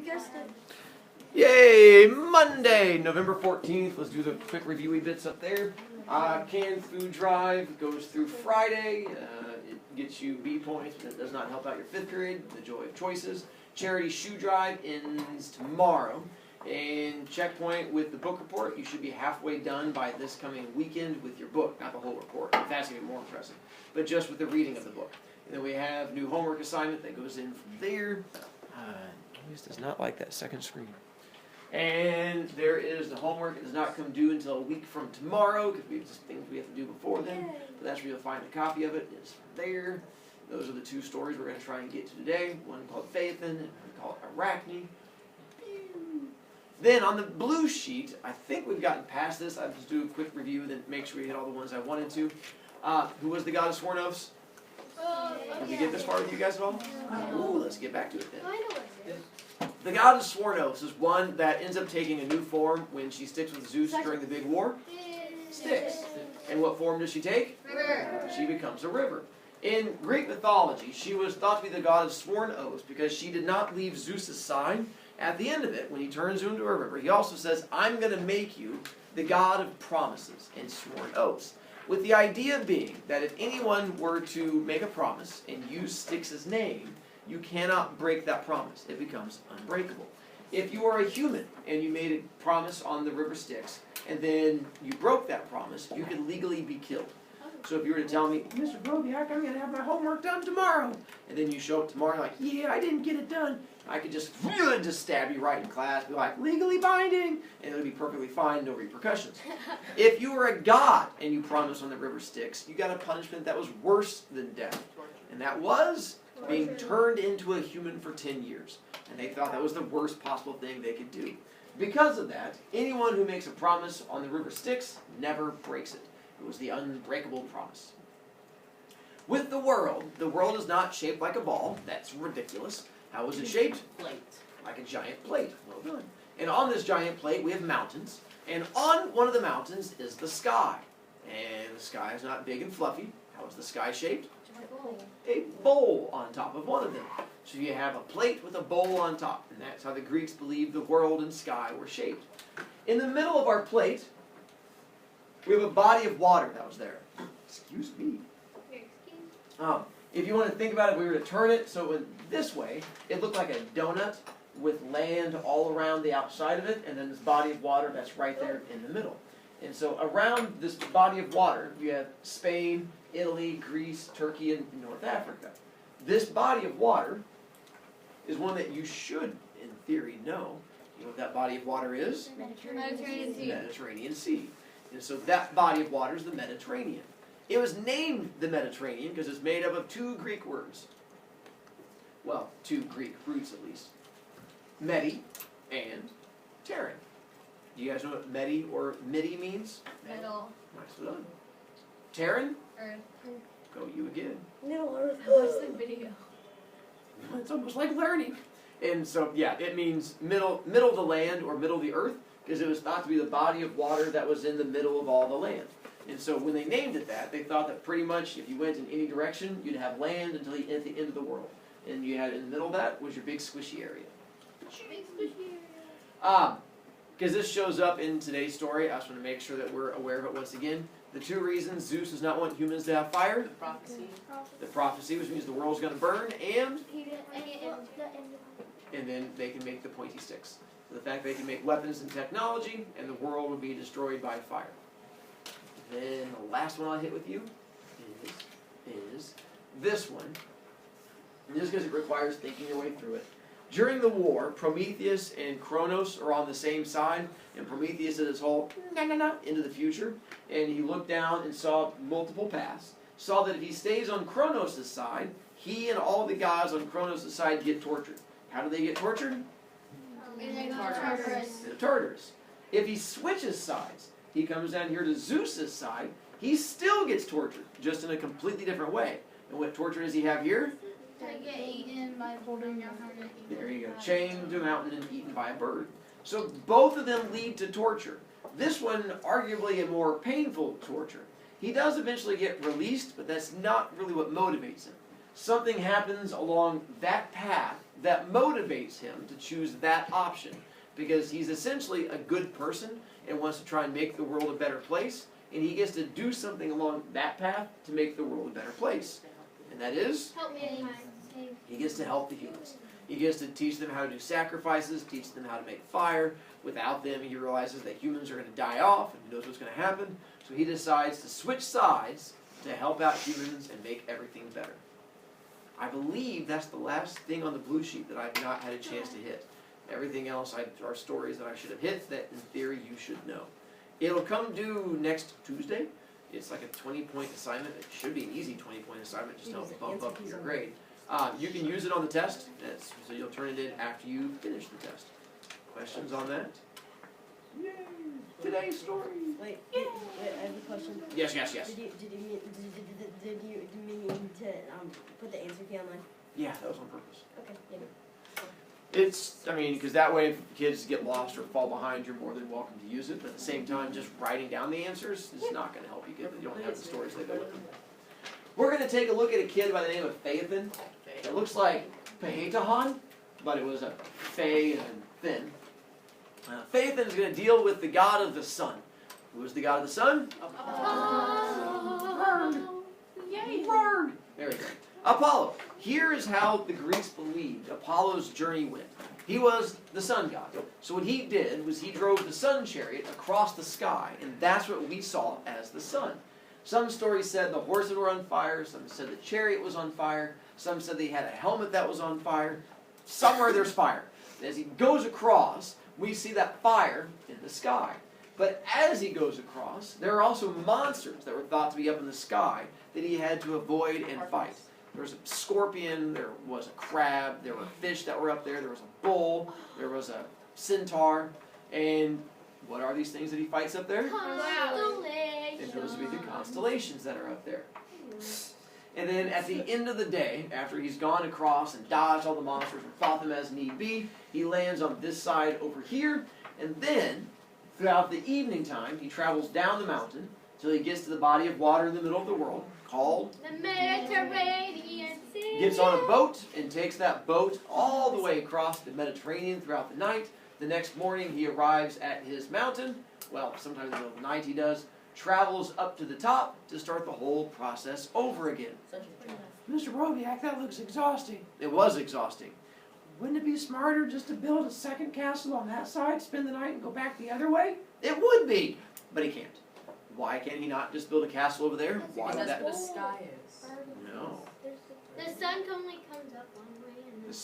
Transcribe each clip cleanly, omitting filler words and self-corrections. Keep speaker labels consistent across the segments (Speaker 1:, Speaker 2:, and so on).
Speaker 1: Guessed it.
Speaker 2: Yay! Monday, November 14th. Let's do the quick reviewy bits up there. Canned food drive goes through Friday. It gets you B points, but it does not help out your fifth period. The joy of choices. Charity shoe drive ends tomorrow. And checkpoint with the book report. You should be halfway done by this coming weekend with your book, not the whole report. If that's even more impressive, but just with the reading of the book. And then we have new homework assignment that goes in from there. This does not like that second screen. And there is the homework. It does not come due until a week from tomorrow because we have just things we have to do before then. But that's where you'll find a copy of it. It's from there. Those are the two stories we're going to try and get to today. One called Phaethon and one called Arachne. Then on the blue sheet, I think we've gotten past this. I'll just do a quick review and then make sure we hit all the ones I wanted to. Who was the god of sworn oaths? Did we get this far with you guys at all? Ooh, let's get back to it then. The god of sworn oaths is one that ends up taking a new form when she sticks with Zeus during the big war. Styx. And what form does she take?
Speaker 1: River.
Speaker 2: She becomes a river. In Greek mythology, she was thought to be the god of sworn oaths because she did not leave Zeus' side. At the end of it, when he turns you into a river, he also says, I'm going to make you the god of promises and sworn oaths. With the idea being that if anyone were to make a promise and use Styx' name, you cannot break that promise. It becomes unbreakable. If you are a human and you made a promise on the river Styx and then you broke that promise, you can legally be killed. So if you were to tell me, Mr. Brovicast, I'm going to have my homework done tomorrow, and then you show up tomorrow like, yeah, I didn't get it done, I could just stab you right in class, be like, legally binding, and it'll be perfectly fine, no repercussions. If you were a god and you promised on the river Styx, you got a punishment that was worse than death, and that was being turned into a human for 10 years. And they thought that was the worst possible thing they could do. Because of that, anyone who makes a promise on the river Styx never breaks it. It was the unbreakable promise. With the world is not shaped like a ball. That's ridiculous. How is it shaped?
Speaker 1: Plate.
Speaker 2: Like a giant plate. Well done. And on this giant plate we have mountains. And on one of the mountains is the sky. And the sky is not big and fluffy. How is the sky shaped? A bowl on top of one of them. So you have a plate with a bowl on top. And that's how the Greeks believed the world and sky were shaped. In the middle of our plate, we have a body of water that was there. Excuse me. If you want to think about it, we were to turn it so it went this way, it looked like a donut with land all around the outside of it, and then this body of water that's right there in the middle. And so around this body of water, you have Spain, Italy, Greece, Turkey, and North Africa. This body of water is one that you should, in theory, know. You know what that body of water is?
Speaker 1: Mediterranean Sea.
Speaker 2: Mediterranean Sea. And so that body of water is the Mediterranean. It was named the Mediterranean because it's made up of two Greek words. Well, two Greek roots at least. Medi and Terran. Do you guys know what Medi or Midi means?
Speaker 1: Middle.
Speaker 2: Nice done. Terran?
Speaker 1: Earth.
Speaker 2: Go you again.
Speaker 1: Middle Earth. What's the video?
Speaker 2: It's almost like learning. And so, yeah, it means middle of the land or middle of the earth because it was thought to be the body of water that was in the middle of all the land. And so when they named it that, they thought that pretty much if you went in any direction, you'd have land until you at the end of the world. And you had in the middle of that was your big squishy area.
Speaker 1: Big squishy area.
Speaker 2: Because this shows up in today's story, I just want to make sure that we're aware of it once again. The two reasons Zeus does not want humans to have fire. The prophecy, which means the world's going to burn, and then they can make the pointy sticks. So the fact they can make weapons and technology, and the world will be destroyed by fire. Then the last one I'll hit with you is this one. And just because it requires thinking your way through it. During the war, Prometheus and Kronos are on the same side, and Prometheus did his whole into the future, and he looked down and saw multiple paths, saw that if he stays on Kronos' side, he and all the guys on Kronos' side get tortured. How do they get tortured?
Speaker 1: In the
Speaker 2: Tartarus. If he switches sides, he comes down here to Zeus' side, he still gets tortured, just in a completely different way. And what torture does he have here?
Speaker 1: To get eaten by holding down.
Speaker 2: There you go. Chained to a mountain and eaten by a bird. So both of them lead to torture. This one, arguably a more painful torture. He does eventually get released, but that's not really what motivates him. something happens along that path that motivates him to choose that option. Because he's essentially a good person and wants to try and make the world a better place. And he gets to do something along that path to make the world a better place. And that is,
Speaker 1: Help me.
Speaker 2: he gets to help the humans. He gets to teach them how to do sacrifices, teach them how to make fire. Without them, he realizes that humans are going to die off, and he knows what's going to happen. So he decides to switch sides to help out humans and make everything better. I believe that's the last thing on the blue sheet that I've not had a chance to hit. Everything else are stories that I should have hit that, in theory, you should know. It'll come due next Tuesday. It's like a 20-point assignment. It should be an easy 20-point assignment, just to help bump up your grade. You can use it on the test, so you'll turn it in after you finish the test. Questions on that? Yay! Today's story.
Speaker 3: Wait, I have a question.
Speaker 2: Yes.
Speaker 3: Did you mean to put the answer key online?
Speaker 2: Yeah, that was on purpose.
Speaker 3: Okay, thank you.
Speaker 2: Because that way if kids get lost or fall behind, you're more than welcome to use it. But at the same time, just writing down the answers is not going to help you you don't have the stories that go with them. We're going to take a look at a kid by the name of Phaethon. It looks like Phaethon, but it was a Phay and Thin. Phaethon is going to deal with the god of the sun. Who is the god of the sun?
Speaker 1: Yay.
Speaker 2: There we go. Apollo. Here is how the Greeks believed Apollo's journey went. He was the sun god. So what he did was he drove the sun chariot across the sky, and that's what we saw as the sun. Some stories said the horses were on fire, some said the chariot was on fire, some said they had a helmet that was on fire. Somewhere there's fire. As he goes across, we see that fire in the sky. But as he goes across, there are also monsters that were thought to be up in the sky that he had to avoid and fight. There was a scorpion, there was a crab, there were fish that were up there, there was a bull, there was a centaur, and what are these things that he fights up there? And those would be the constellations that are up there. And then at the end of the day, after he's gone across and dodged all the monsters and fought them as need be, he lands on this side over here, and then throughout the evening time, he travels down the mountain till he gets to the body of water in the middle of the world called
Speaker 1: The Mediterranean Sea.
Speaker 2: gets on a boat and takes that boat all the way across the Mediterranean throughout the night. The next morning he arrives at his mountain. Well, sometimes in the middle of the night he does. Travels up to the top to start the whole process over again.
Speaker 4: Mr. Brovicast, that looks exhausting.
Speaker 2: It was exhausting.
Speaker 4: Wouldn't it be smarter just to build a second castle on that side, spend the night, and go back the other way?
Speaker 2: It would be, but he can't. Why can't he not just build a castle over there? Why would that?
Speaker 5: The sky is.
Speaker 2: No.
Speaker 1: The sun only comes up one way and
Speaker 2: The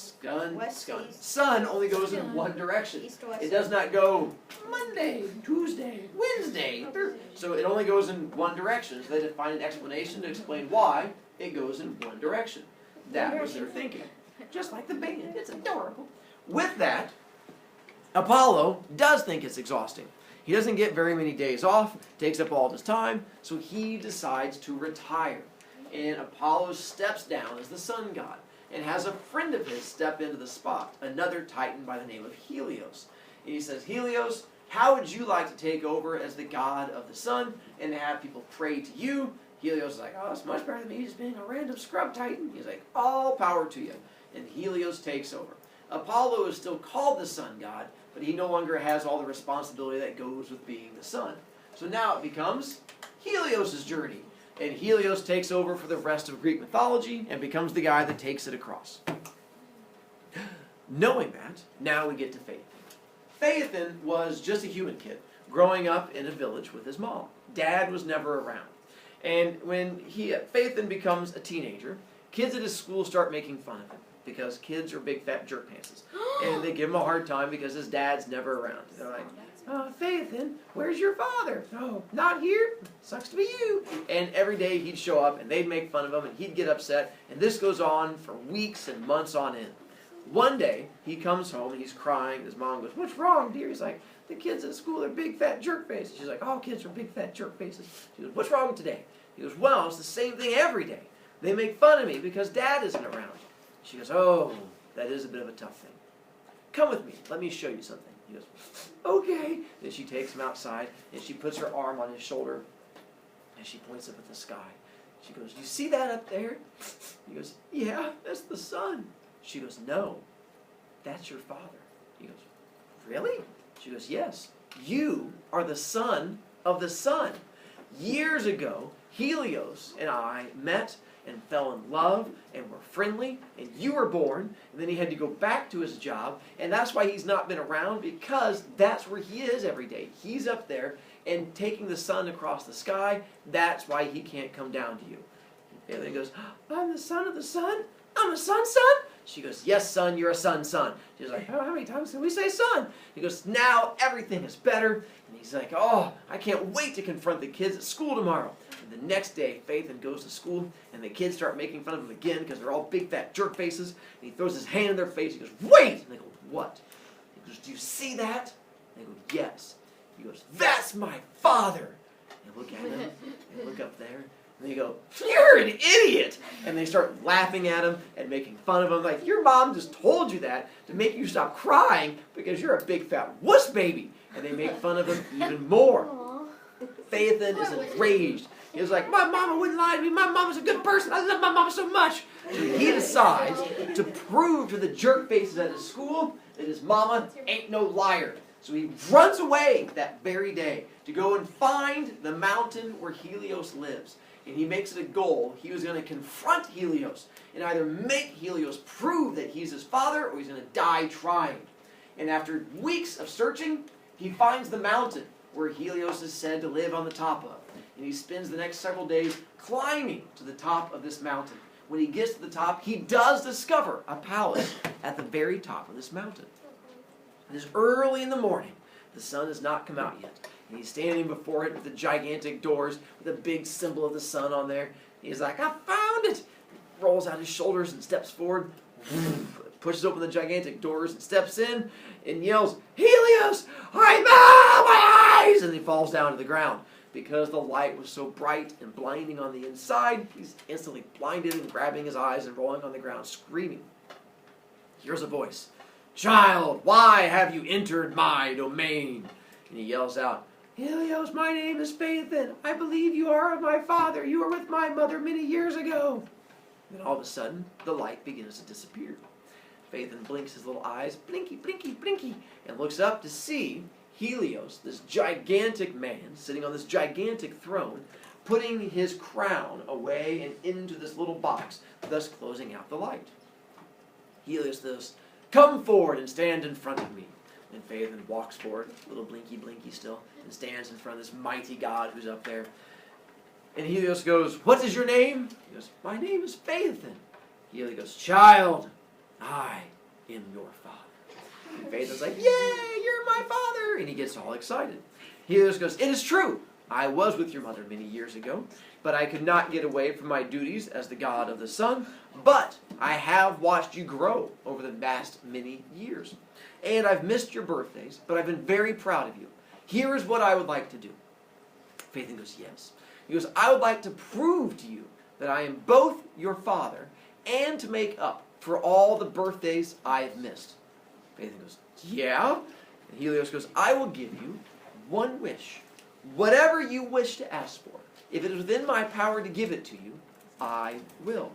Speaker 2: sun only goes in one direction.
Speaker 3: East to west.
Speaker 2: It does not go
Speaker 4: Monday, Tuesday.
Speaker 2: Wednesday. So it only goes in one direction. So they had to find an explanation to explain why it goes in one direction. That was their thinking.
Speaker 4: Just like the band. It's adorable.
Speaker 2: With that, Apollo does think it's exhausting. He doesn't get very many days off, takes up all of his time, so he decides to retire. And Apollo steps down as the sun god and has a friend of his step into the spot, another titan by the name of Helios. And he says, Helios, how would you like to take over as the god of the sun and have people pray to you? Helios is like, oh, it's much better than me just being a random scrub titan. He's like, all power to you. And Helios takes over. Apollo is still called the sun god, but he no longer has all the responsibility that goes with being the sun. So now it becomes Helios' journey. And Helios takes over for the rest of Greek mythology and becomes the guy that takes it across. Knowing that, now we get to Phaethon. Phaethon was just a human kid growing up in a village with his mom. Dad was never around. And when Phaethon becomes a teenager, kids at his school start making fun of him because kids are big fat jerk pantses. And they give him a hard time because his dad's never around. They're like, Phaethon, where's your father? Oh, not here? Sucks to be you. And every day he'd show up and they'd make fun of him and he'd get upset. And this goes on for weeks and months on end. One day, he comes home and he's crying. His mom goes, what's wrong, dear? He's like, the kids at school are big fat jerk faces. She's like, all kids are big fat jerk faces. She goes, what's wrong today? He goes, well, it's the same thing every day. They make fun of me because Dad isn't around. She goes, oh, that is a bit of a tough thing. Come with me. Let me show you something. He goes, okay. Then she takes him outside and she puts her arm on his shoulder and she points up at the sky. She goes, you see that up there? He goes, yeah, that's the sun. She goes, no, that's your father. He goes, really? She goes, yes, you are the son of the sun. Years ago, Helios and I met and fell in love and were friendly, and you were born, and then he had to go back to his job, and that's why he's not been around, because that's where he is every day. He's up there and taking the sun across the sky. That's why he can't come down to you. And then he goes, I'm the son of the sun? I'm a son? She goes, yes, son, you're a son. She's like, oh, how many times can we say son? He goes, now everything is better. And he's like, oh, I can't wait to confront the kids at school tomorrow. And the next day, Phaethon goes to school, and the kids start making fun of him again because they're all big, fat jerk faces. And he throws his hand in their face. He goes, wait! And they go, what? He goes, do you see that? And they go, yes. He goes, that's my father. And they look at him, and look up there, and they go, you're an idiot! And they start laughing at him and making fun of him. Like, your mom just told you that to make you stop crying because you're a big, fat wuss baby. And they make fun of him even more. Phaethon is enraged. He was like, my mama wouldn't lie to me. My mama's a good person. I love my mama so much. So he decides to prove to the jerk faces at his school that his mama ain't no liar. So he runs away that very day to go and find the mountain where Helios lives. And he makes it a goal. He was going to confront Helios and either make Helios prove that he's his father, or he's going to die trying. And after weeks of searching, he finds the mountain where Helios is said to live on the top of. And he spends the next several days climbing to the top of this mountain. When he gets to the top, he does discover a palace at the very top of this mountain. It is early in the morning. The sun has not come out yet. And he's standing before it with the gigantic doors with a big symbol of the sun on there. He's like, I found it! He rolls out his shoulders and steps forward, pushes open the gigantic doors and steps in and yells, Helios, I'm out my eyes! And he falls down to the ground. Because the light was so bright and blinding on the inside, he's instantly blinded and grabbing his eyes and rolling on the ground, screaming. Here's a voice. Child, why have you entered my domain? And he yells out, Helios, my name is Phaethon. I believe you are my father. You were with my mother many years ago. Then all of a sudden, the light begins to disappear. Phaethon blinks his little eyes, blinky, blinky, blinky, and looks up to see Helios, this gigantic man, sitting on this gigantic throne, putting his crown away and into this little box, thus closing out the light. Helios says, come forward and stand in front of me. And Phaethon walks forward, a little blinky blinky still, and stands in front of this mighty god who's up there. And Helios goes, what is your name? He goes, my name is Phaethon. Helios goes, child, I am your father. And Phaethon's like, yay, you're my father! And he gets all excited. Helios goes, it is true. I was with your mother many years ago, but I could not get away from my duties as the god of the sun. But I have watched you grow over the past many years. And I've missed your birthdays, but I've been very proud of you. Here is what I would like to do. Phaethon goes, yes. He goes, I would like to prove to you that I am both your father and to make up for all the birthdays I have missed. Phaethon goes, yeah? And Helios goes, I will give you one wish. Whatever you wish to ask for. If it is within my power to give it to you, I will.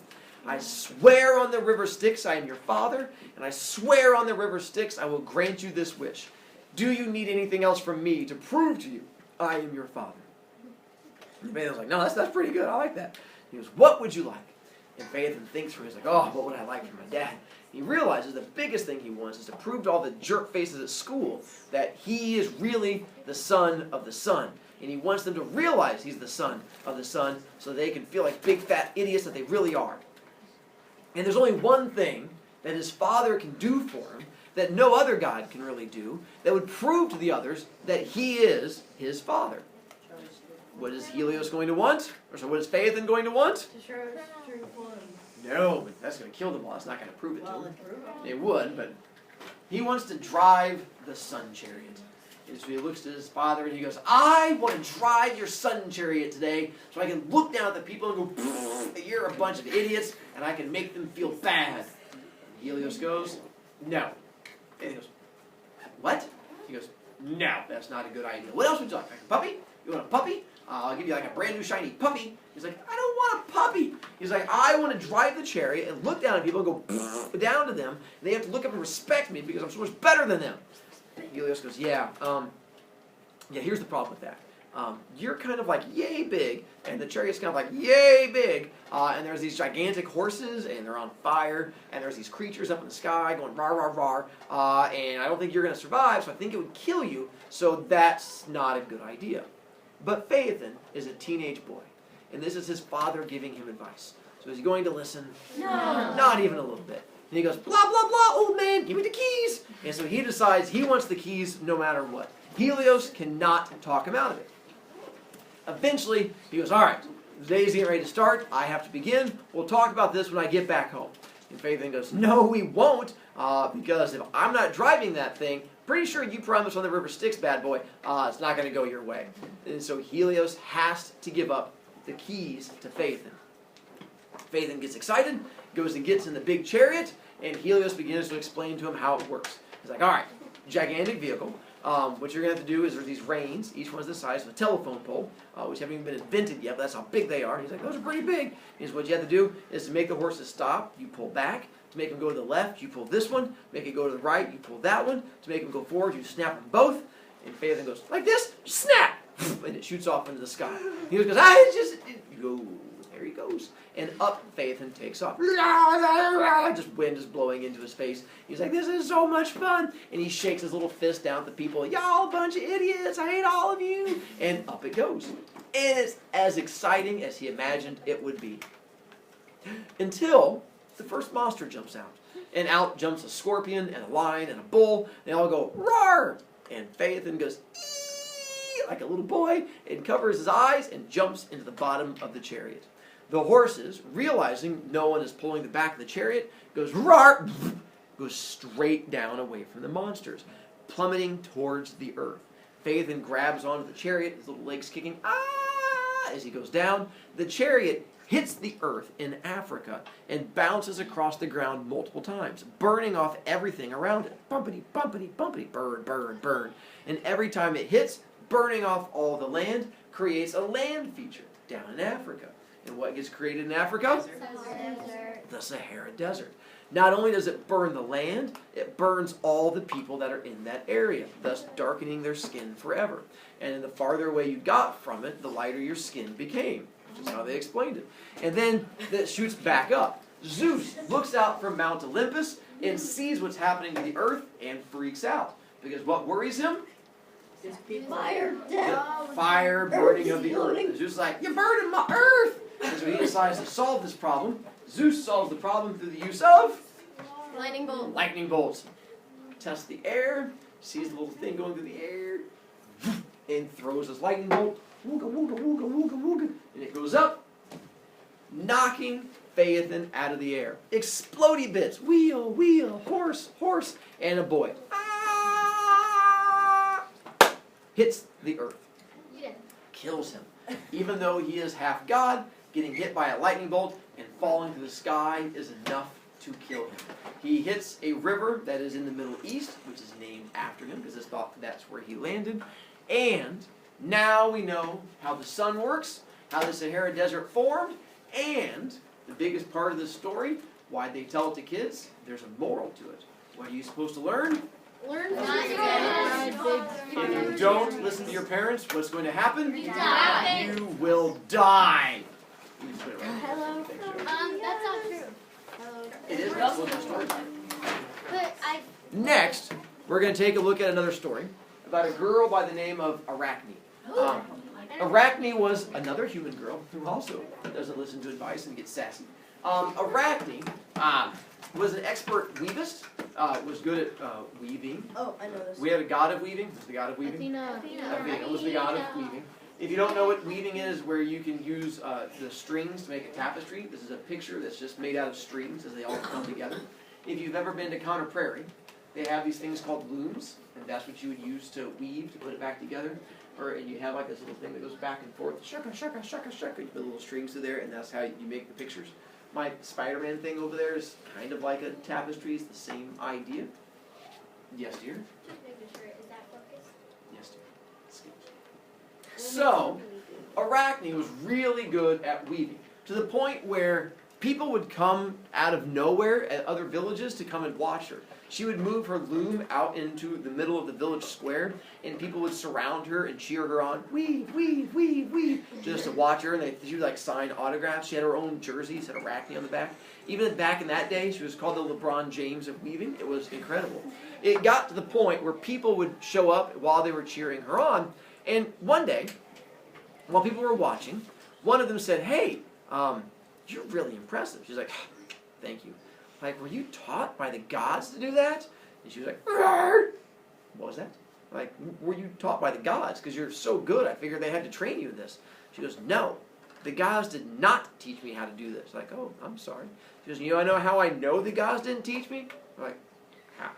Speaker 2: I swear on the river Styx I am your father, and I swear on the river Styx I will grant you this wish. Do you need anything else from me to prove to you I am your father? And Phaethon's like, no, that's pretty good. I like that. He goes, what would you like? And Phaethon thinks for him. He's like, oh, what would I like from my dad? He realizes the biggest thing he wants is to prove to all the jerk faces at school that he is really the son of the sun. And he wants them to realize he's the son of the sun so they can feel like big fat idiots that they really are. And there's only one thing that his father can do for him that no other god can really do that would prove to the others that he is his father. What is Helios going to want? Or so what is Phaethon going to want? No, but that's going to kill them all. It's not going to prove it to him. It would, but he wants to drive the sun chariot. And so he looks to his father and he goes, I want to drive your sun chariot today so I can look down at the people and go, you're a bunch of idiots, and I can make them feel bad. And Helios goes, no. And he goes, what? He goes, no, that's not a good idea. What else would you like? Like a puppy? You want a puppy? I'll give you like a brand new shiny puppy. He's like, I don't want a He's like, I want to drive the chariot and look down at people and go down to them. And they have to look up and respect me because I'm so much better than them. Helios goes, yeah, here's the problem with that. You're kind of like yay big, and the chariot's kind of like yay big, and there's these gigantic horses, and they're on fire, and there's these creatures up in the sky going rar rar rar, and I don't think you're going to survive, so I think it would kill you, so that's not a good idea. But Phaethon is a teenage boy, and this is his father giving him advice. So is he going to listen?
Speaker 1: No.
Speaker 2: Not even a little bit. And he goes, blah, blah, blah, old man, give me the keys. And so he decides he wants the keys no matter what. Helios cannot talk him out of it. Eventually, he goes, all right, the day's getting ready to start. I have to begin. We'll talk about this when I get back home. And Phaethon goes, no, we won't, because if I'm not driving that thing, pretty sure you promised on the river Styx, bad boy, it's not going to go your way. And so Helios has to give up the keys to Phaethon. Phaethon gets excited, goes and gets in the big chariot, and Helios begins to explain to him how it works. He's like, all right, gigantic vehicle. What you're going to have to do is there's these reins, each one's the size of a telephone pole, which haven't even been invented yet, but that's how big they are. He's like, those are pretty big. He's what you have to do is to make the horses stop, you pull back. To make them go to the left, you pull this one. Make it go to the right, you pull that one. To make them go forward, you snap them both. And Phaethon goes, like this, snap! And it shoots off into the sky. He goes, there he goes. And up Phaethon takes off. Just wind is blowing into his face. He's like, this is so much fun. And he shakes his little fist down at the people. Y'all a bunch of idiots. I hate all of you. And up it goes. And it's as exciting as he imagined it would be. Until the first monster jumps out. And out jumps a scorpion and a lion and a bull. They all go, roar! And Phaethon goes, ee! Like a little boy, and covers his eyes and jumps into the bottom of the chariot. The horses, realizing no one is pulling the back of the chariot, goes roar, goes straight down away from the monsters, plummeting towards the earth. Phaethon grabs onto the chariot, his little legs kicking, as he goes down. The chariot hits the earth in Africa and bounces across the ground multiple times, burning off everything around it. Bumpity, bumpity, bumpity, burn, burn, burn. And every time it hits, burning off all the land, creates a land feature down in Africa. And what gets created in Africa?
Speaker 1: Desert.
Speaker 2: The Sahara Desert. Not only does it burn the land, it burns all the people that are in that area, thus darkening their skin forever. And the farther away you got from it, the lighter your skin became, which is how they explained it. And then it shoots back up. Zeus looks out from Mount Olympus and sees what's happening to the earth and freaks out. Because what worries him?
Speaker 3: Fire,
Speaker 2: The
Speaker 3: death.
Speaker 2: fire burning of the earth. Zeus is like, you're burning my earth! And so he decides to solve this problem. Zeus solves the problem through the use of
Speaker 1: Lightning bolt.
Speaker 2: lightning bolts. Tests the air, sees the little thing going through the air, and throws his lightning bolt. Wooga, wooga, wooga, wooga, wooga. And it goes up, knocking Phaethon out of the air. Explodey bits. Wheel, wheel, horse, horse, and a boy. Hits the earth.
Speaker 1: Yeah.
Speaker 2: Kills him. Even though he is half God, getting hit by a lightning bolt and falling to the sky is enough to kill him. He hits a river that is in the Middle East, which is named after him because it's thought that's where he landed. And now we know how the sun works, how the Sahara Desert formed, and the biggest part of the story, why they tell it to kids, there's a moral to it. What are you supposed to learn?
Speaker 1: Learn
Speaker 2: If you don't listen to your parents, what's going to happen?
Speaker 1: You die.
Speaker 2: You will die. You can put it right
Speaker 3: Hello.
Speaker 2: there.
Speaker 1: That's not true.
Speaker 2: It is. That's what the story.
Speaker 1: But I.
Speaker 2: Next, we're going to take a look at another story about a girl by the name of Arachne. Arachne was another human girl who also doesn't listen to advice and gets sassy. Arachne was an expert weavist, was good at weaving.
Speaker 3: Oh, I know this.
Speaker 2: We have a god of weaving. Who's the god of weaving?
Speaker 1: Athena.
Speaker 2: Athena was the god of weaving. If you don't know what weaving is, where you can use the strings to make a tapestry, this is a picture that's just made out of strings as they all come together. If you've ever been to Counter Prairie, they have these things called looms, and that's what you would use to weave, to put it back together. And you have like this little thing that goes back and forth, shaka, shaka, shaka, shaka. You put little strings to there, and that's how you make the pictures. My Spider-Man thing over there is kind of like a tapestry. It's the same idea. Yes, dear?
Speaker 1: Just making sure. Is that focused?
Speaker 2: Yes, dear. So, Arachne was really good at weaving. to the point where people would come out of nowhere at other villages to come and watch her. She would move her loom out into the middle of the village square, and people would surround her and cheer her on, weave, weave, weave, weave, just to watch her. And she would like sign autographs. She had her own jersey, said Arachne on the back. Even back in that day, she was called the LeBron James of weaving. It was incredible. It got to the point where people would show up while they were cheering her on, and one day, while people were watching, one of them said, "Hey, you're really impressive." She's like, "Thank you." Like, "Were you taught by the gods to do that?" And she was like, "Arr!" "What was that?" Like, "Were you taught by the gods? Because you're so good, I figured they had to train you in this." She goes, "No, the gods did not teach me how to do this." Like, "Oh, I'm sorry." She goes, "You know how I know the gods didn't teach me?" I'm like,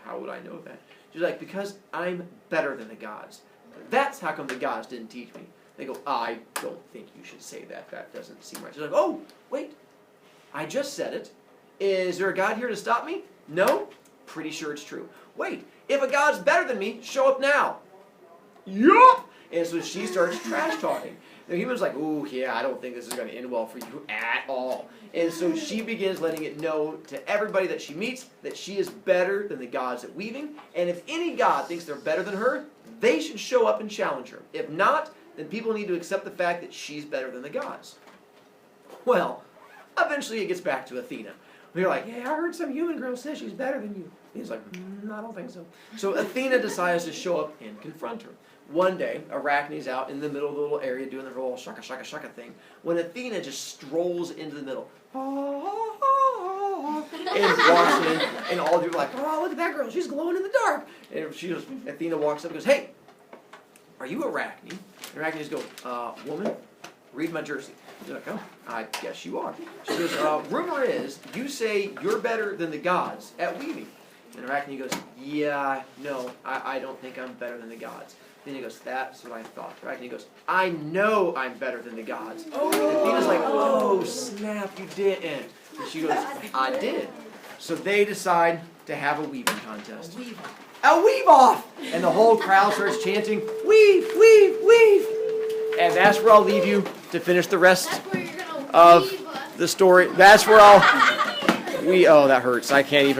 Speaker 2: how would I know that? She's like, "Because I'm better than the gods. That's how come the gods didn't teach me." They go, "I don't think you should say that. That doesn't seem right." She's like, "Oh, wait. I just said it. Is there a god here to stop me? No? Pretty sure it's true. Wait, if a god's better than me, show up now." Yup! And so she starts trash talking. The human's like, "Ooh, yeah, I don't think this is going to end well for you at all." And so she begins letting it know to everybody that she meets that she is better than the gods at weaving. And if any god thinks they're better than her, they should show up and challenge her. If not, then people need to accept the fact that she's better than the gods. Well, eventually it gets back to Athena. They're like,
Speaker 4: Yeah, I heard some human girl say she's better than you.
Speaker 2: he's like,
Speaker 4: I don't think so.
Speaker 2: So Athena decides to show up and confront her. One day, Arachne's out in the middle of the little area doing the whole shaka shaka shaka thing, when Athena just strolls into the middle. And walks in, and all of you are like,
Speaker 4: Oh, look at that girl. She's glowing in the dark.
Speaker 2: and Athena walks up and goes, "Hey, are you Arachne?" And Arachne just goes, "Woman, read my jersey." She's like, "Oh, I guess you are." She goes, "Rumor is you say you're better than the gods at weaving." And Arachne goes, "Yeah, no, I don't think I'm better than the gods." Then he goes, "That's what I thought." Arachne goes, "I know I'm better than the gods." And Athena's like, "Oh, snap, you didn't." And she goes, "I did." So they decide to have a weaving contest. A weave off! And the whole crowd starts chanting, "Weave, weave, weave!" And that's where I'll leave you to finish the rest
Speaker 1: That's where you're gonna
Speaker 2: of
Speaker 1: leave us.
Speaker 2: the story. That's where I'll... oh, that hurts. I can't even...